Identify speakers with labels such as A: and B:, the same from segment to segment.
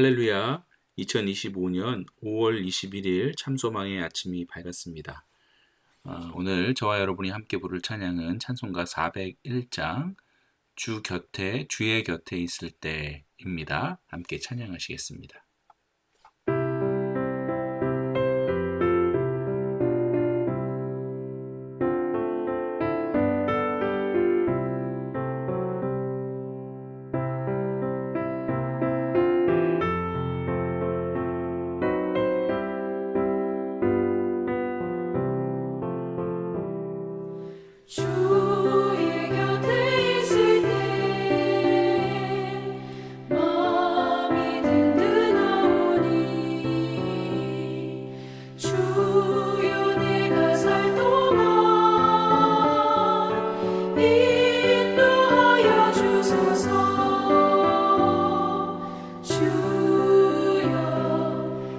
A: 할렐루야. 2025년 5월 21일 참소망의 아침이 밝았습니다. 오늘 저와 여러분이 함께 부를 찬양은 찬송가 401장 주의 곁에 있을 때입니다. 함께 찬양하시겠습니다.
B: 주의 곁에 있을 때 마음이 든든하오니 주여 내가 살 동안 인도하여 주소서.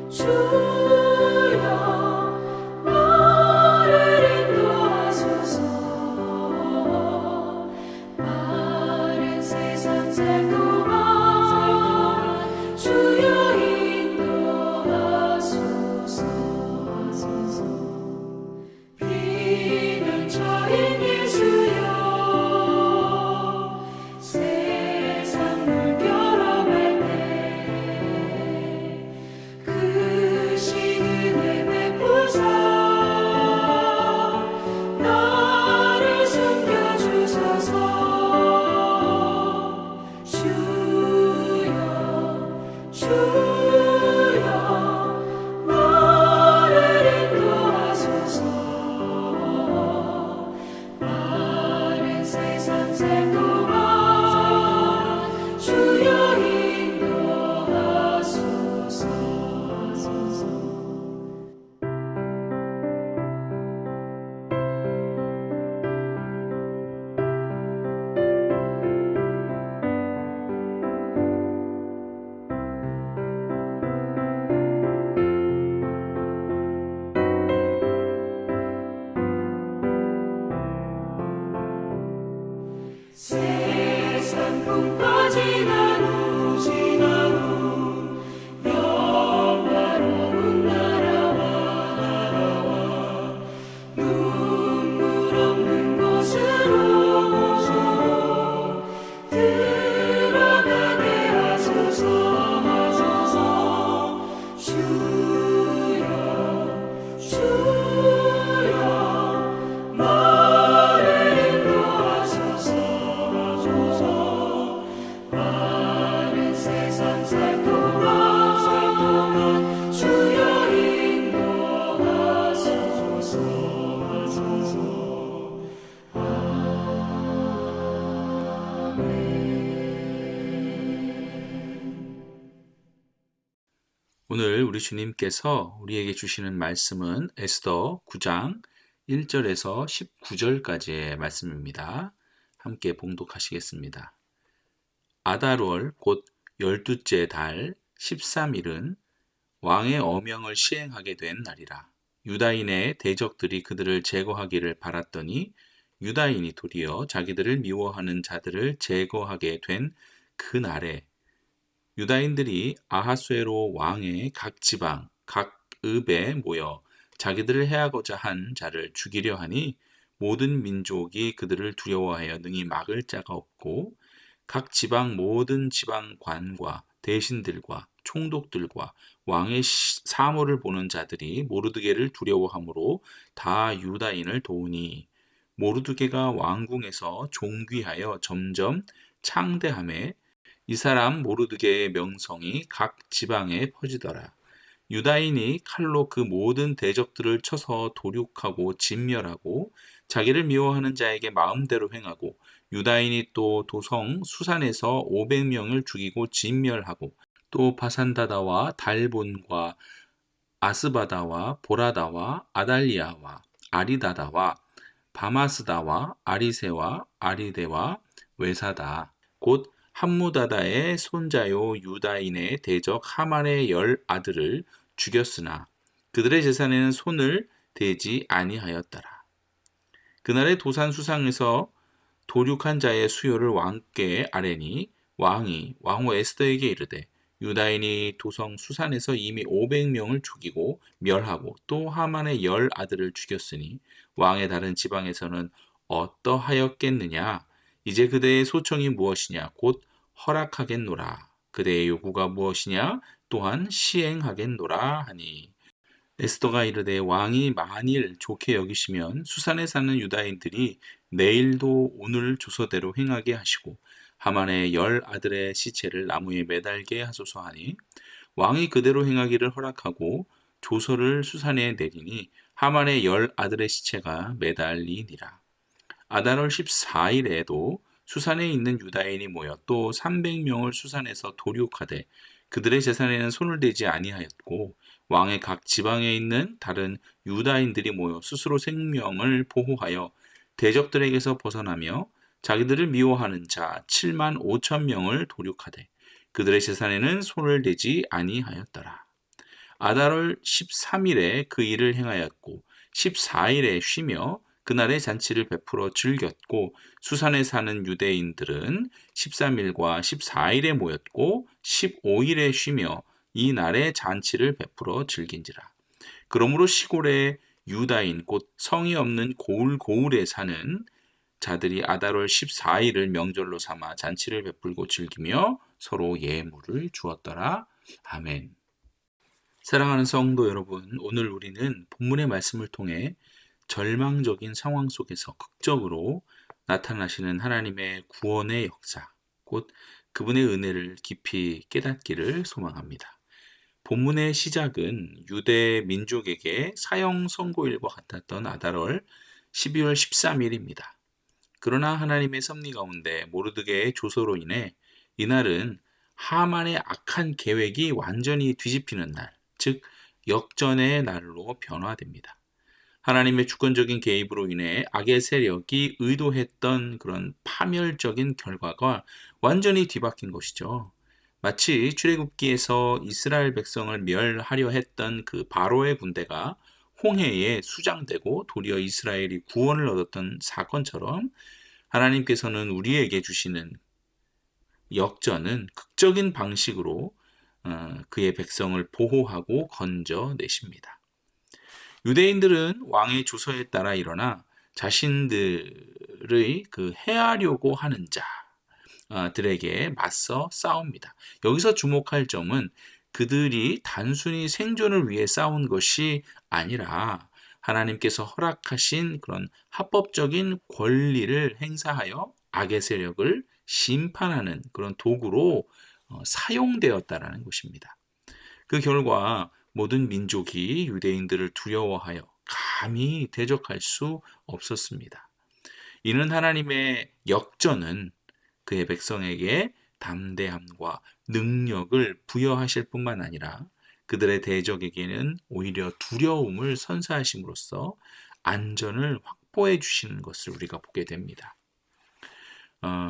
B: 주여 나를 인도하소서. 마른 세상 살 동안 주여 인도하소서. 피난처인 예수여 세상 물결어갈 때 크신 은혜 베푸사 나를 숨겨주소서. 주여 나를 인도하소서. 마른 세상 살 동안 주여 인도하소서. 세상 풍파 지난 후 영화로운 나라와 눈물 없는 곳으로 들어가게 하소서. 주여 나를 인도하소서. 마른 세상 살 동안 주여 인도하소서.
A: 오늘 우리 주님께서 우리에게 주시는 말씀은 에스더 9장 1절에서 19절까지의 말씀입니다. 함께 봉독하시겠습니다. 아달월 곧 12째 달 13일은 왕의 어명을 시행하게 된 날이라. 유다인의 대적들이 그들을 제거하기를 바랐더니 유다인이 도리어 자기들을 미워하는 자들을 제거하게 된 그 날에 유다인들이 아하수에로 왕의 각 지방, 각 읍에 모여 자기들을 해하고자 한 자를 죽이려 하니 모든 민족이 그들을 두려워하여 능히 막을 자가 없고 각 지방 모든 지방관과 대신들과 총독들과 왕의 사모를 보는 자들이 모르드게를 두려워하므로 다 유다인을 도우니 모르드게가 왕궁에서 존귀하여 점점 창대하매 이 사람 모르드게의 명성이 각 지방에 퍼지더라. 유다인이 칼로 그 모든 대적들을 쳐서 도륙하고 진멸하고 자기를 미워하는 자에게 마음대로 행하고 유다인이 또 도성 수산에서 500명을 죽이고 진멸하고 또 바산다다와 달본과 아스바다와 보라다와 아달리아와 아리다다와 바마스다와 아리세와 아리데와 외사다 곧 함무다다의 손자요 유다인의 대적 하만의 10아들을 죽였으나 그들의 재산에는 손을 대지 아니하였더라. 그날의 도산 수상에서 도륙한 자의 수요를 왕께 아뢰니 왕이 왕후 에스더에게 이르되 유다인이 도성 수산에서 이미 500명을 죽이고 멸하고 또 하만의 10 아들을 죽였으니 왕의 다른 지방에서는 어떠하였겠느냐? 이제 그대의 소청이 무엇이냐? 곧 허락하겠노라. 그대의 요구가 무엇이냐? 또한 시행하겠노라 하니. 에스더가 이르되 왕이 만일 좋게 여기시면 수산에 사는 유다인들이 내일도 오늘 조서대로 행하게 하시고 하만의 10 아들의 시체를 나무에 매달게 하소서 하니 왕이 그대로 행하기를 허락하고 조서를 수산에 내리니 하만의 10 아들의 시체가 매달리니라. 아달월 14일에도 수산에 있는 유다인이 모여 또 300명을 수산에서 도륙하되 그들의 재산에는 손을 대지 아니하였고 왕의 각 지방에 있는 다른 유다인들이 모여 스스로 생명을 보호하여 대적들에게서 벗어나며 자기들을 미워하는 자 7만 5천 명을 도륙하되 그들의 재산에는 손을 대지 아니하였더라. 아달월 13일에 그 일을 행하였고 14일에 쉬며 그날의 잔치를 베풀어 즐겼고 수산에 사는 유대인들은 13일과 14일에 모였고 15일에 쉬며 이 날에 잔치를 베풀어 즐긴지라. 그러므로 시골의 유다인 곧 성이 없는 고을에 사는 자들이 아달월 14일을 명절로 삼아 잔치를 베풀고 즐기며 서로 예물을 주었더라. 아멘. 사랑하는 성도 여러분, 오늘 우리는 본문의 말씀을 통해 절망적인 상황 속에서 극적으로 나타나시는 하나님의 구원의 역사, 곧 그분의 은혜를 깊이 깨닫기를 소망합니다. 본문의 시작은 유대 민족에게 사형 선고일과 같았던 아달월 12월 13일입니다. 그러나 하나님의 섭리 가운데 모르드게의 조서로 인해 이날은 하만의 악한 계획이 완전히 뒤집히는 날, 즉 역전의 날로 변화됩니다. 하나님의 주권적인 개입으로 인해 악의 세력이 의도했던 그런 파멸적인 결과가 완전히 뒤바뀐 것이죠. 마치 출애굽기에서 이스라엘 백성을 멸하려 했던 그 바로의 군대가 홍해에 수장되고 도리어 이스라엘이 구원을 얻었던 사건처럼 하나님께서는 우리에게 주시는 역전은 극적인 방식으로 그의 백성을 보호하고 건져내십니다. 유대인들은 왕의 조서에 따라 일어나 자신들의 그 해하려고 하는 자들에게 맞서 싸웁니다. 여기서 주목할 점은 그들이 단순히 생존을 위해 싸운 것이 아니라 하나님께서 허락하신 그런 합법적인 권리를 행사하여 악의 세력을 심판하는 그런 도구로 사용되었다라는 것입니다. 그 결과 모든 민족이 유대인들을 두려워하여 감히 대적할 수 없었습니다. 이는 하나님의 역전은 그의 백성에게 담대함과 능력을 부여하실 뿐만 아니라 그들의 대적에게는 오히려 두려움을 선사하심으로써 안전을 확보해 주시는 것을 우리가 보게 됩니다.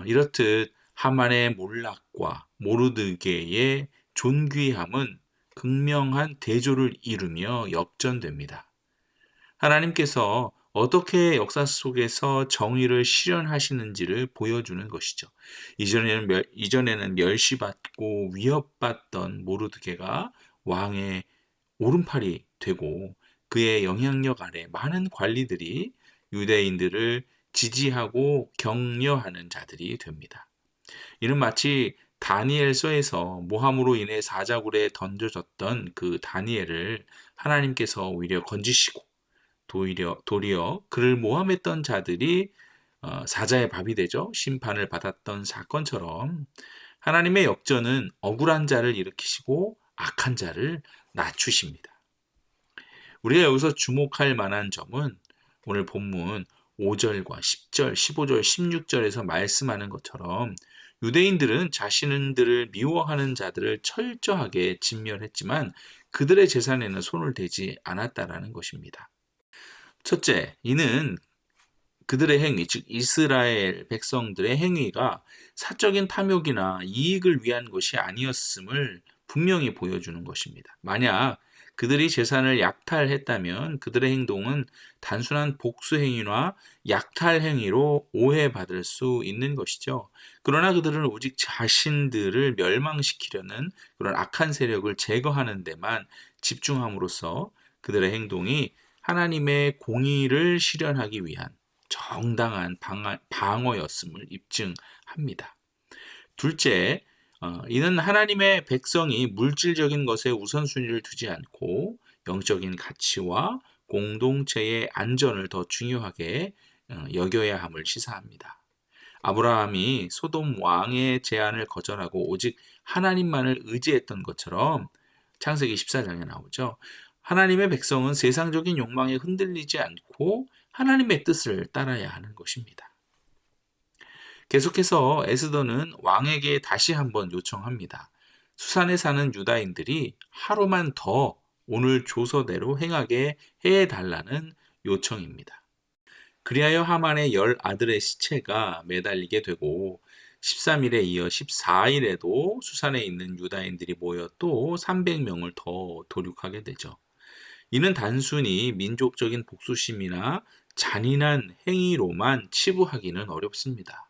A: 이렇듯 하만의 몰락과 모르드게의 존귀함은 극명한 대조를 이루며 역전됩니다. 하나님께서 어떻게 역사 속에서 정의를 실현하시는지를 보여주는 것이죠. 이전에는 멸시받고 위협받던 모르드게가 왕의 오른팔이 되고 그의 영향력 아래 많은 관리들이 유대인들을 지지하고 격려하는 자들이 됩니다. 이는 마치 다니엘서에서 모함으로 인해 사자굴에 던져졌던 그 다니엘을 하나님께서 오히려 건지시고 도리어 그를 모함했던 자들이 사자의 밥이 되죠. 심판을 받았던 사건처럼 하나님의 역전은 억울한 자를 일으키시고 악한 자를 낮추십니다. 우리가 여기서 주목할 만한 점은 오늘 본문 5절과 10절, 15절, 16절에서 말씀하는 것처럼 유대인들은 자신들을 미워하는 자들을 철저하게 진멸했지만 그들의 재산에는 손을 대지 않았다라는 것입니다. 첫째, 이는 그들의 행위, 즉 이스라엘 백성들의 행위가 사적인 탐욕이나 이익을 위한 것이 아니었음을 분명히 보여주는 것입니다. 만약 그들이 재산을 약탈했다면 그들의 행동은 단순한 복수 행위나 약탈 행위로 오해받을 수 있는 것이죠. 그러나 그들은 오직 자신들을 멸망시키려는 그런 악한 세력을 제거하는 데만 집중함으로써 그들의 행동이 하나님의 공의를 실현하기 위한 정당한 방어였음을 입증합니다. 둘째, 이는 하나님의 백성이 물질적인 것에 우선순위를 두지 않고 영적인 가치와 공동체의 안전을 더 중요하게 여겨야 함을 시사합니다. 아브라함이 소돔 왕의 제안을 거절하고 오직 하나님만을 의지했던 것처럼 창세기 14장에 나오죠. 하나님의 백성은 세상적인 욕망에 흔들리지 않고 하나님의 뜻을 따라야 하는 것입니다. 계속해서 에스더는 왕에게 다시 한번 요청합니다. 수산에 사는 유다인들이 하루만 더 오늘 조서대로 행하게 해달라는 요청입니다. 그리하여 하만의 10 아들의 시체가 매달리게 되고 13일에 이어 14일에도 수산에 있는 유다인들이 모여 또 300명을 더 도륙하게 되죠. 이는 단순히 민족적인 복수심이나 잔인한 행위로만 치부하기는 어렵습니다.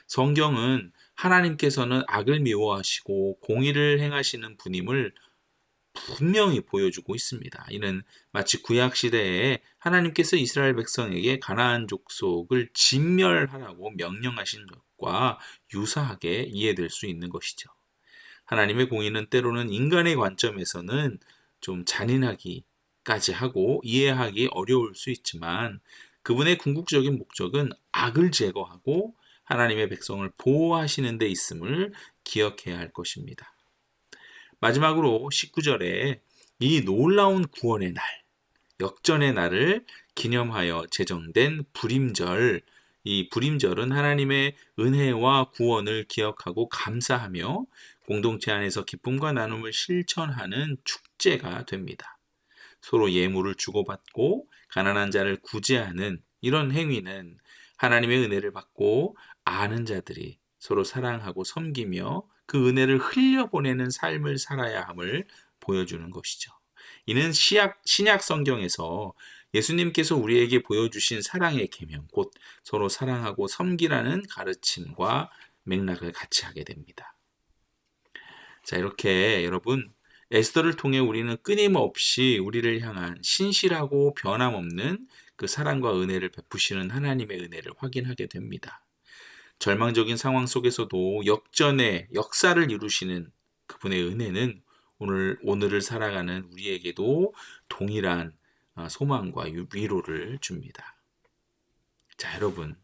A: 성경은 하나님께서는 악을 미워하시고 공의를 행하시는 분임을 분명히 보여주고 있습니다. 이는 마치 구약 시대에 하나님께서 이스라엘 백성에게 가나안 족속을 진멸하라고 명령하신 것과 유사하게 이해될 수 있는 것이죠. 하나님의 공의는 때로는 인간의 관점에서는 좀 잔인하기까지 하고 이해하기 어려울 수 있지만 그분의 궁극적인 목적은 악을 제거하고 하나님의 백성을 보호하시는 데 있음을 기억해야 할 것입니다. 마지막으로 19절에 이 놀라운 구원의 날, 역전의 날을 기념하여 제정된 불임절, 이 불임절은 하나님의 은혜와 구원을 기억하고 감사하며 공동체 안에서 기쁨과 나눔을 실천하는 축제가 됩니다. 서로 예물을 주고받고 가난한 자를 구제하는 이런 행위는 하나님의 은혜를 받고 아는 자들이 서로 사랑하고 섬기며 그 은혜를 흘려보내는 삶을 살아야 함을 보여주는 것이죠. 이는 신약 성경에서 예수님께서 우리에게 보여주신 사랑의 계명, 곧 서로 사랑하고 섬기라는 가르침과 맥락을 같이 하게 됩니다. 자, 이렇게 여러분 에스더를 통해 우리는 끊임없이 우리를 향한 신실하고 변함없는 그 사랑과 은혜를 베푸시는 하나님의 은혜를 확인하게 됩니다. 절망적인 상황 속에서도 역전의 역사를 이루시는 그분의 은혜는 오늘을 살아가는 우리에게도 동일한 소망과 위로를 줍니다. 자, 여러분,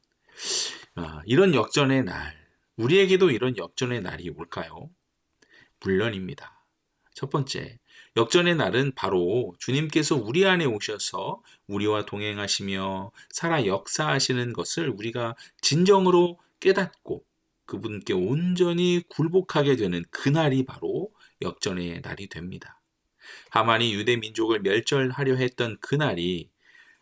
A: 이런 역전의 날, 우리에게도 이런 역전의 날이 올까요? 물론입니다. 첫 번째, 역전의 날은 바로 주님께서 우리 안에 오셔서 우리와 동행하시며 살아 역사하시는 것을 우리가 진정으로 깨닫고 그분께 온전히 굴복하게 되는 그날이 바로 역전의 날이 됩니다. 하만이 유대 민족을 멸절하려 했던 그날이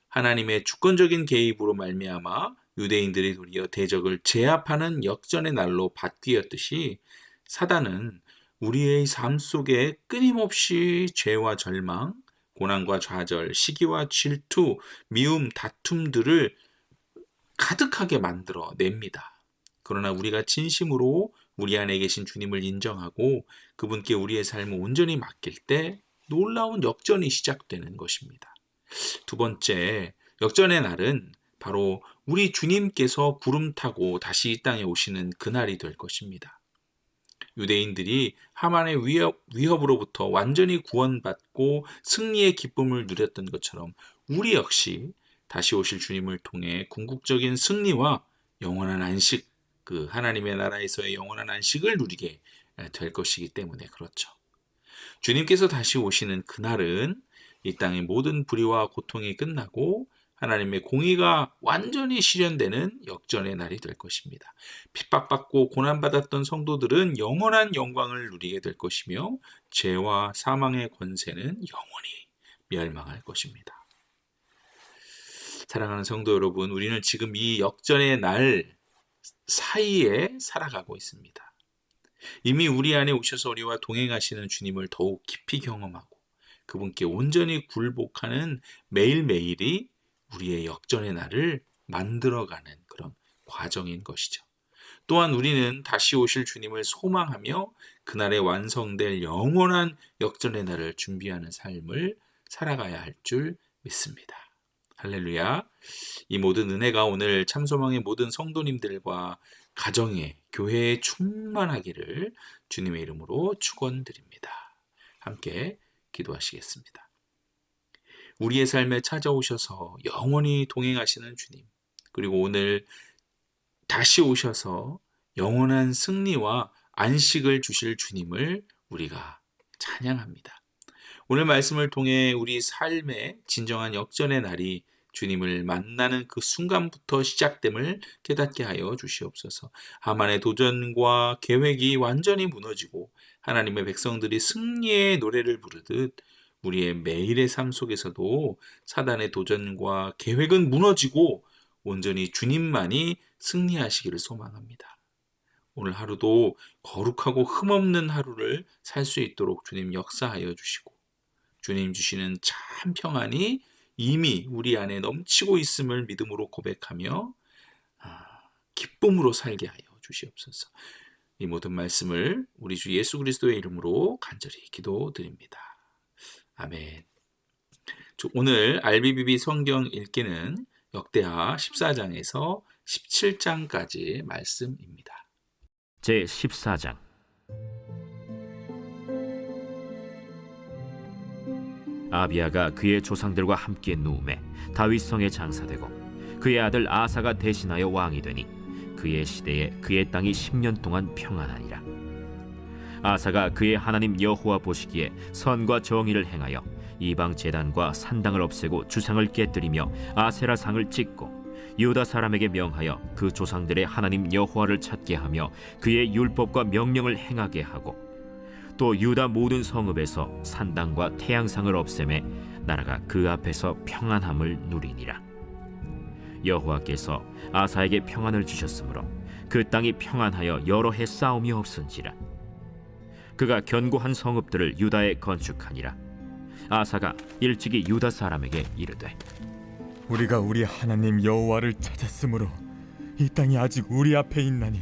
A: 하나님의 주권적인 개입으로 말미암아 유대인들이 도리어 대적을 제압하는 역전의 날로 바뀌었듯이 사단은 우리의 삶 속에 끊임없이 죄와 절망, 고난과 좌절, 시기와 질투, 미움, 다툼들을 가득하게 만들어 냅니다. 그러나 우리가 진심으로 우리 안에 계신 주님을 인정하고 그분께 우리의 삶을 온전히 맡길 때 놀라운 역전이 시작되는 것입니다. 두 번째, 역전의 날은 바로 우리 주님께서 구름 타고 다시 이 땅에 오시는 그날이 될 것입니다. 유대인들이 하만의 위협으로부터 완전히 구원받고 승리의 기쁨을 누렸던 것처럼 우리 역시 다시 오실 주님을 통해 궁극적인 승리와 영원한 안식, 그 하나님의 나라에서의 영원한 안식을 누리게 될 것이기 때문에 그렇죠. 주님께서 다시 오시는 그날은 이 땅의 모든 불의와 고통이 끝나고 하나님의 공의가 완전히 실현되는 역전의 날이 될 것입니다. 핍박받고 고난받았던 성도들은 영원한 영광을 누리게 될 것이며 죄와 사망의 권세는 영원히 멸망할 것입니다. 사랑하는 성도 여러분, 우리는 지금 이 역전의 날 사이에 살아가고 있습니다. 이미 우리 안에 오셔서 우리와 동행하시는 주님을 더욱 깊이 경험하고 그분께 온전히 굴복하는 매일매일이 우리의 역전의 날을 만들어가는 그런 과정인 것이죠. 또한 우리는 다시 오실 주님을 소망하며 그날에 완성될 영원한 역전의 날을 준비하는 삶을 살아가야 할 줄 믿습니다. 할렐루야. 이 모든 은혜가 오늘 참소망의 모든 성도님들과 가정에, 교회에 충만하기를 주님의 이름으로 축원드립니다. 함께 기도하시겠습니다. 우리의 삶에 찾아오셔서 영원히 동행하시는 주님, 그리고 오늘 다시 오셔서 영원한 승리와 안식을 주실 주님을 우리가 찬양합니다. 오늘 말씀을 통해 우리 삶의 진정한 역전의 날이 주님을 만나는 그 순간부터 시작됨을 깨닫게 하여 주시옵소서. 하만의 도전과 계획이 완전히 무너지고 하나님의 백성들이 승리의 노래를 부르듯 우리의 매일의 삶 속에서도 사단의 도전과 계획은 무너지고 온전히 주님만이 승리하시기를 소망합니다. 오늘 하루도 거룩하고 흠없는 하루를 살 수 있도록 주님 역사하여 주시고 주님 주시는 참 평안이 이미 우리 안에 넘치고 있음을 믿음으로 고백하며 기쁨으로 살게 하여 주시옵소서. 이 모든 말씀을 우리 주 예수 그리스도의 이름으로 간절히 기도드립니다. 아멘. 오늘 RBBB 성경 읽기는 역대하 14장에서 17장까지 말씀입니다.
C: 제14장. 아비야가 그의 조상들과 함께 누움에 다윗성에 장사되고 그의 아들 아사가 대신하여 왕이 되니 그의 시대에 그의 땅이 10년 동안 평안하니라. 아사가 그의 하나님 여호와 보시기에 선과 정의를 행하여 이방 제단과 산당을 없애고 주상을 깨뜨리며 아세라상을 찍고 유다 사람에게 명하여 그 조상들의 하나님 여호와를 찾게 하며 그의 율법과 명령을 행하게 하고 또 유다 모든 성읍에서 산당과 태양상을 없애매 나라가 그 앞에서 평안함을 누리니라. 여호와께서 아사에게 평안을 주셨으므로 그 땅이 평안하여 여러 해 싸움이 없은지라. 그가 견고한 성읍들을 유다에 건축하니라. 아사가 일찍이 유다 사람에게 이르되
D: 우리가 우리 하나님 여호와를 찾았으므로 이 땅이 아직 우리 앞에 있나니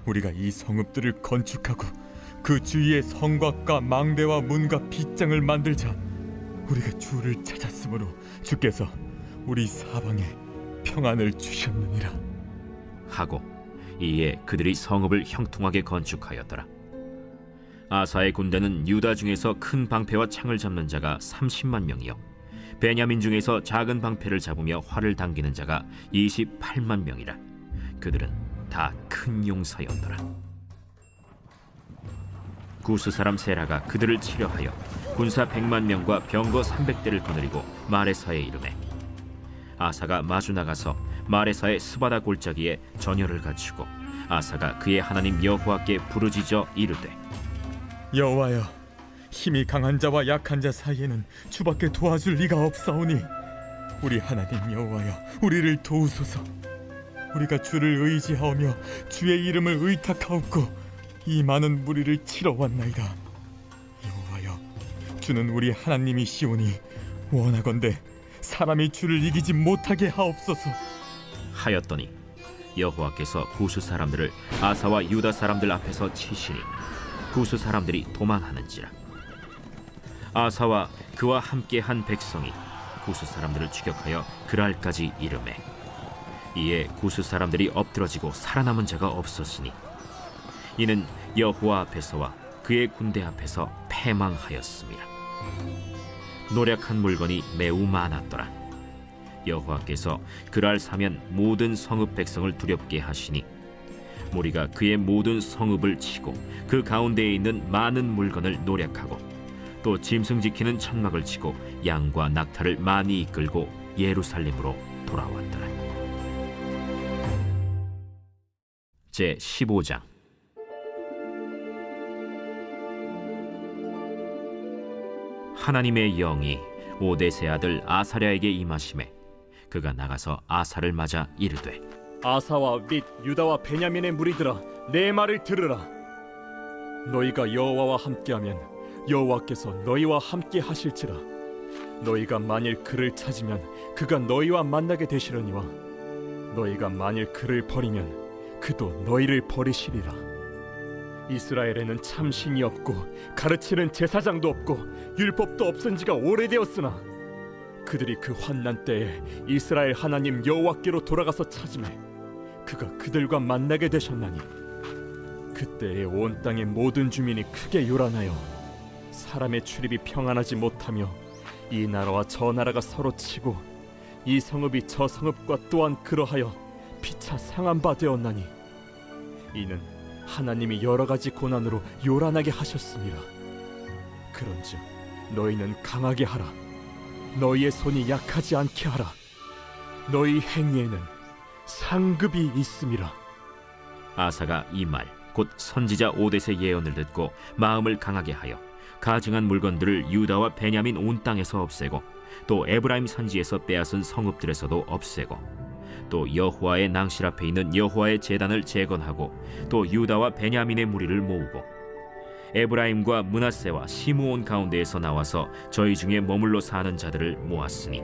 D: 우리가 이 성읍들을 건축하고 그 주위에 성곽과 망대와 문과 빗장을 만들자. 우리가 주를 찾았으므로 주께서 우리 사방에 평안을 주셨느니라
C: 하고 이에 그들이 성읍을 형통하게 건축하였더라. 아사의 군대는 유다 중에서 큰 방패와 창을 잡는 자가 30만 명이요 베냐민 중에서 작은 방패를 잡으며 활을 당기는 자가 28만 명이라. 그들은 다 큰 용사였더라. 구스 사람 세라가 그들을 치려하여 군사 100만 명과 병거 300대를 거느리고 마레사에 이르매 아사가 마주 나가서 마레사의 스바다 골짜기에 전열을 갖추고 아사가 그의 하나님 여호와께 부르짖어 이르되
D: 여호와여, 힘이 강한 자와 약한 자 사이에는 주밖에 도와줄 리가 없사오니 우리 하나님 여호와여, 우리를 도우소서. 우리가 주를 의지하오며 주의 이름을 의탁하옵고 이 많은 무리를 치러 왔나이다. 여호와여, 주는 우리 하나님이시오니 원하건대 사람이 주를 이기지 못하게 하옵소서.
C: 하였더니 여호와께서 구스 사람들을 아사와 유다 사람들 앞에서 치시니 구스 사람들이 도망하는지라. 아사와 그와 함께한 백성이 구스 사람들을 추격하여 그랄까지 이르매 이에 구스 사람들이 엎드러지고 살아남은 자가 없었으니 이는 여호와 앞에서와 그의 군대 앞에서 패망하였습니다. 노력한 물건이 매우 많았더라. 여호와께서 그랄 사면 모든 성읍 백성을 두렵게 하시니 무리가 그의 모든 성읍을 치고 그 가운데에 있는 많은 물건을 노략하고 또 짐승 지키는 천막을 치고 양과 낙타를 많이 이끌고 예루살렘으로 돌아왔더라. 제15장. 하나님의 영이 오뎃의 아들 아사랴에게 임하심에 그가 나가서 아사를 맞아 이르되
E: 아사와 및 유다와 베냐민의 무리들아, 내 말을 들으라. 너희가 여호와와 함께하면 여호와께서 너희와 함께 하실지라. 너희가 만일 그를 찾으면 그가 너희와 만나게 되시려니와 너희가 만일 그를 버리면 그도 너희를 버리시리라. 이스라엘에는 참신이 없고 가르치는 제사장도 없고 율법도 없은 지가 오래되었으나 그들이 그 환난 때에 이스라엘 하나님 여호와께로 돌아가서 찾으매 그가 그들과 만나게 되셨나니 그때에 온 땅의 모든 주민이 크게 요란하여 사람의 출입이 평안하지 못하며 이 나라와 저 나라가 서로 치고 이 성읍이 저 성읍과 또한 그러하여 피차 상한 바 되었나니 이는 하나님이 여러 가지 고난으로 요란하게 하셨습니다. 그런즉 너희는 강하게 하라. 너희의 손이 약하지 않게 하라. 너희 행위에는 상급이 있음이라.
C: 아사가 이 말 곧 선지자 오뎃의 예언을 듣고 마음을 강하게 하여 가증한 물건들을 유다와 베냐민 온 땅에서 없애고 또 에브라임 산지에서 빼앗은 성읍들에서도 없애고 또 여호와의 낭실 앞에 있는 여호와의 제단을 재건하고 또 유다와 베냐민의 무리를 모으고 에브라임과 므낫세와 시므온 가운데에서 나와서 저희 중에 머물러 사는 자들을 모았으니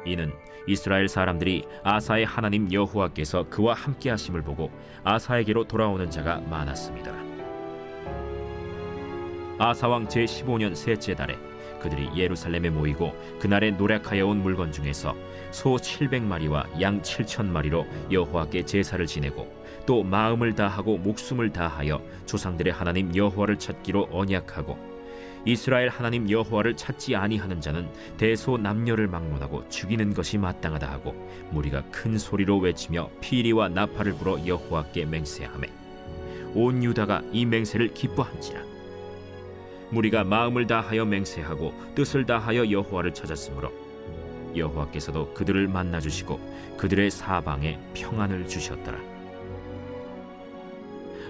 C: 이는 이스라엘 사람들이 아사의 하나님 여호와께서 그와 함께 하심을 보고 아사에게로 돌아오는 자가 많았습니다. 아사 왕 제15년 셋째 달에 그들이 예루살렘에 모이고 그날에 노력하여 온 물건 중에서 소 700마리와 양 7,000마리로 여호와께 제사를 지내고 또 마음을 다하고 목숨을 다하여 조상들의 하나님 여호와를 찾기로 언약하고 이스라엘 하나님 여호와를 찾지 아니하는 자는 대소 남녀를 막론하고 죽이는 것이 마땅하다 하고 무리가 큰 소리로 외치며 피리와 나팔을 불어 여호와께 맹세하매 온 유다가 이 맹세를 기뻐한지라. 무리가 마음을 다하여 맹세하고 뜻을 다하여 여호와를 찾았으므로 여호와께서도 그들을 만나 주시고 그들의 사방에 평안을 주셨더라.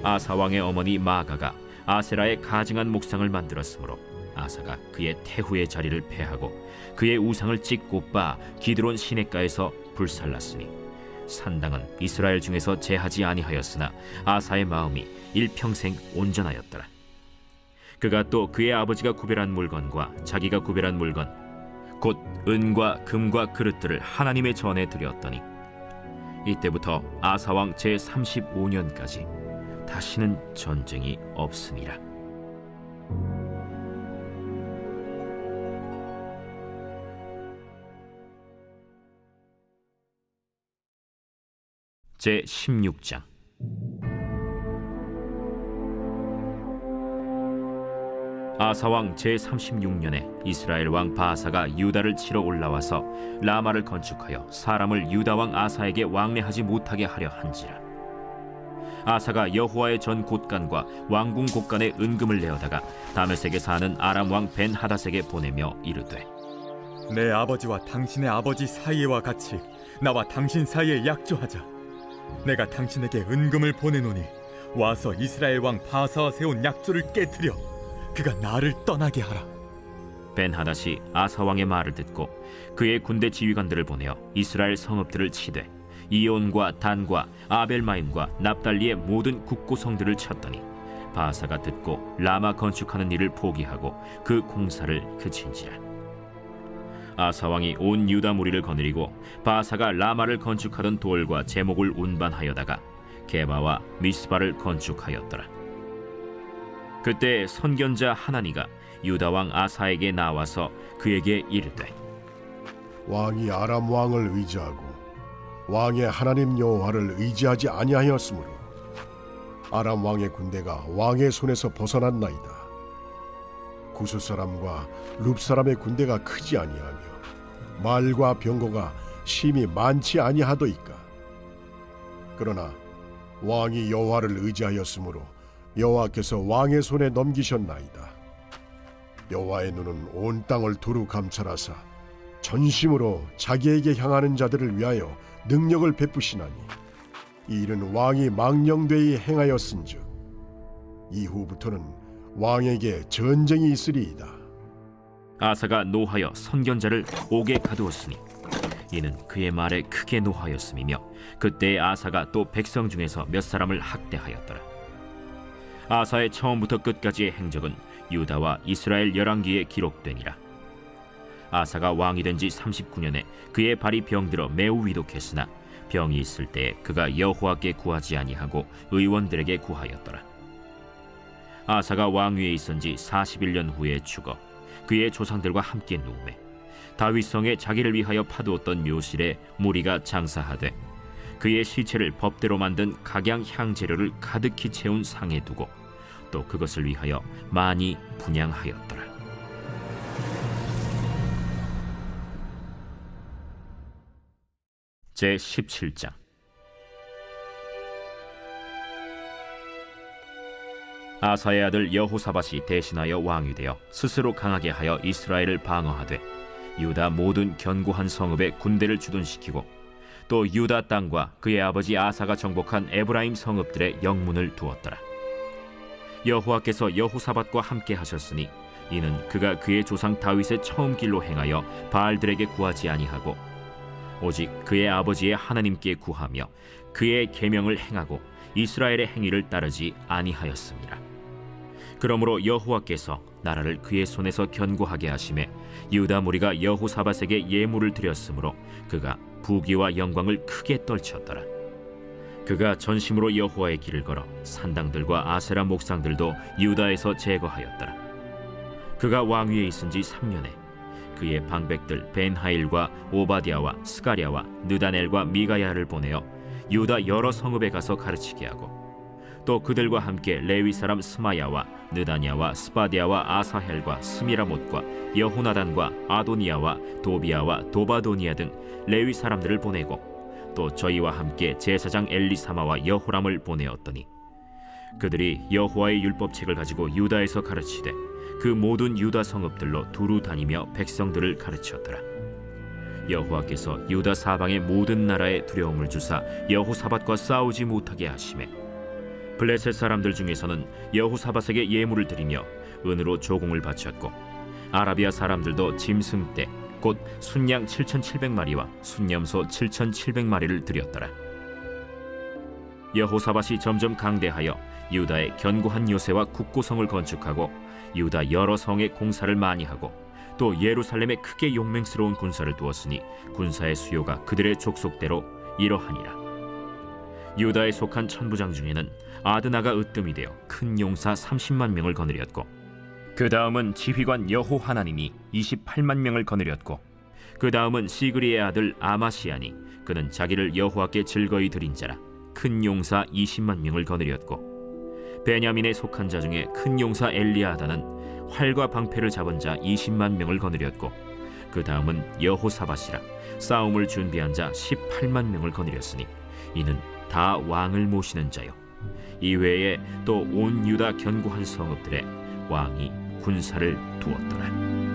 C: 아사 왕의 어머니 마아가가 아세라의 가증한 목상을 만들었으므로 아사가 그의 태후의 자리를 폐하고 그의 우상을 찢고 빻아 기드론 시냇가에서 불살랐으니 산당은 이스라엘 중에서 제하지 아니하였으나 아사의 마음이 일평생 온전하였더라. 그가 또 그의 아버지가 구별한 물건과 자기가 구별한 물건 곧 은과 금과 그릇들을 하나님의 전에 드렸더니 이때부터 아사 왕 제35년까지 다시는 전쟁이 없으니라. 제16장. 아사왕 제36년에 이스라엘 왕 바아사가 유다를 치러 올라와서 라마를 건축하여 사람을 유다왕 아사에게 왕래하지 못하게 하려 한지라. 아사가 여호와의 전 곳간과 왕궁 곳간에 은금을 내어다가 다메섹에 사는 아람 왕 벤하닷에게 보내며 이르되
D: 내 아버지와 당신의 아버지 사이와 같이 나와 당신 사이에 약조하자. 내가 당신에게 은금을 보내노니 와서 이스라엘 왕 바아사와 세운 약조를 깨뜨려 그가 나를 떠나게 하라.
C: 벤하닷이 아사 왕의 말을 듣고 그의 군대 지휘관들을 보내어 이스라엘 성읍들을 치되 이온과 단과 아벨마임과 납달리의 모든 국고성들을 쳤더니 바아사가 듣고 라마 건축하는 일을 포기하고 그 공사를 그친지라. 아사 왕이 온 유다 무리를 거느리고 바아사가 라마를 건축하던 돌과 제목을 운반하여다가 게바와 미스바를 건축하였더라. 그때 선견자 하나니가 유다 왕 아사에게 나와서 그에게 이르되
F: 왕이 아람 왕을 의지하고 왕의 하나님 여호와를 의지하지 아니하였으므로 아람 왕의 군대가 왕의 손에서 벗어났나이다. 구스 사람과 룹 사람의 군대가 크지 아니하며 말과 병거가 심히 많지 아니하더이까. 그러나 왕이 여호와를 의지하였으므로 여호와께서 왕의 손에 넘기셨나이다. 여호와의 눈은 온 땅을 두루 감찰하사 전심으로 자기에게 향하는 자들을 위하여 능력을 베푸시나니 이 일은 왕이 망령되이 행하였은즉 이후부터는 왕에게 전쟁이 있으리이다.
C: 아사가 노하여 선견자를 옥에 가두었으니 이는 그의 말에 크게 노하였음이며 그때 아사가 또 백성 중에서 몇 사람을 학대하였더라. 아사의 처음부터 끝까지의 행적은 유다와 이스라엘 열왕기에 기록되니라. 아사가 왕이 된 지 39년에 그의 발이 병들어 매우 위독했으나 병이 있을 때에 그가 여호와께 구하지 아니하고 의원들에게 구하였더라. 아사가 왕위에 있은 지 41년 후에 죽어 그의 조상들과 함께 누우매 다윗성에 자기를 위하여 파두었던 묘실에 무리가 장사하되 그의 시체를 법대로 만든 각양 향재료를 가득히 채운 상에 두고 또 그것을 위하여 많이 분향하였더라. 제 17장. 아사의 아들 여호사밧이 대신하여 왕이 되어 스스로 강하게 하여 이스라엘을 방어하되 유다 모든 견고한 성읍에 군대를 주둔시키고 또 유다 땅과 그의 아버지 아사가 정복한 에브라임 성읍들의 영문을 두었더라. 여호와께서 여호사밧과 함께 하셨으니 이는 그가 그의 조상 다윗의 처음 길로 행하여 바알들에게 구하지 아니하고 오직 그의 아버지의 하나님께 구하며 그의 계명을 행하고 이스라엘의 행위를 따르지 아니하였습니다. 그러므로 여호와께서 나라를 그의 손에서 견고하게 하심에 유다 무리가 여호사밧에게 예물을 드렸으므로 그가 부귀와 영광을 크게 떨쳤더라. 그가 전심으로 여호와의 길을 걸어 산당들과 아세라 목상들도 유다에서 제거하였더라. 그가 왕위에 있은 지 3년에 그의 방백들 벤하일과 오바디아와 스가랴와 느다넬과 미가야를 보내어 유다 여러 성읍에 가서 가르치게 하고 또 그들과 함께 레위 사람 스마야와 느다냐와 스바디아와 아사헬과 스미라못과 여호나단과 아도니아와 도비아와 도바도니아 등 레위 사람들을 보내고 또 저희와 함께 제사장 엘리사마와 여호람을 보내었더니 그들이 여호와의 율법책을 가지고 유다에서 가르치되 그 모든 유다 성읍들로 두루 다니며 백성들을 가르쳤더라. 여호와께서 유다 사방의 모든 나라에 두려움을 주사 여호사밧과 싸우지 못하게 하시매 블레셋 사람들 중에서는 여호사밧에게 예물을 드리며 은으로 조공을 바쳤고 아라비아 사람들도 짐승떼 곧 순양 7,700마리와 순염소 7,700마리를 드렸더라. 여호사밧이 점점 강대하여 유다의 견고한 요새와 국고성을 건축하고 유다 여러 성에 공사를 많이 하고 또 예루살렘에 크게 용맹스러운 군사를 두었으니 군사의 수요가 그들의 족속대로 이러하니라. 유다에 속한 천부장 중에는 아드나가 으뜸이 되어 큰 용사 30만 명을 거느렸고 그 다음은 지휘관 여호하나님이 28만 명을 거느렸고 그 다음은 시그리의 아들 아마시아니 그는 자기를 여호와께 즐거이 드린 자라 큰 용사 20만 명을 거느렸고 베냐민에 속한 자 중에 큰 용사 엘리아다는 활과 방패를 잡은 자 20만 명을 거느렸고 그 다음은 여호사밧이라 싸움을 준비한 자 18만 명을 거느렸으니 이는 다 왕을 모시는 자요 이외에 또 온 유다 견고한 성읍들에 왕이 군사를 두었더라.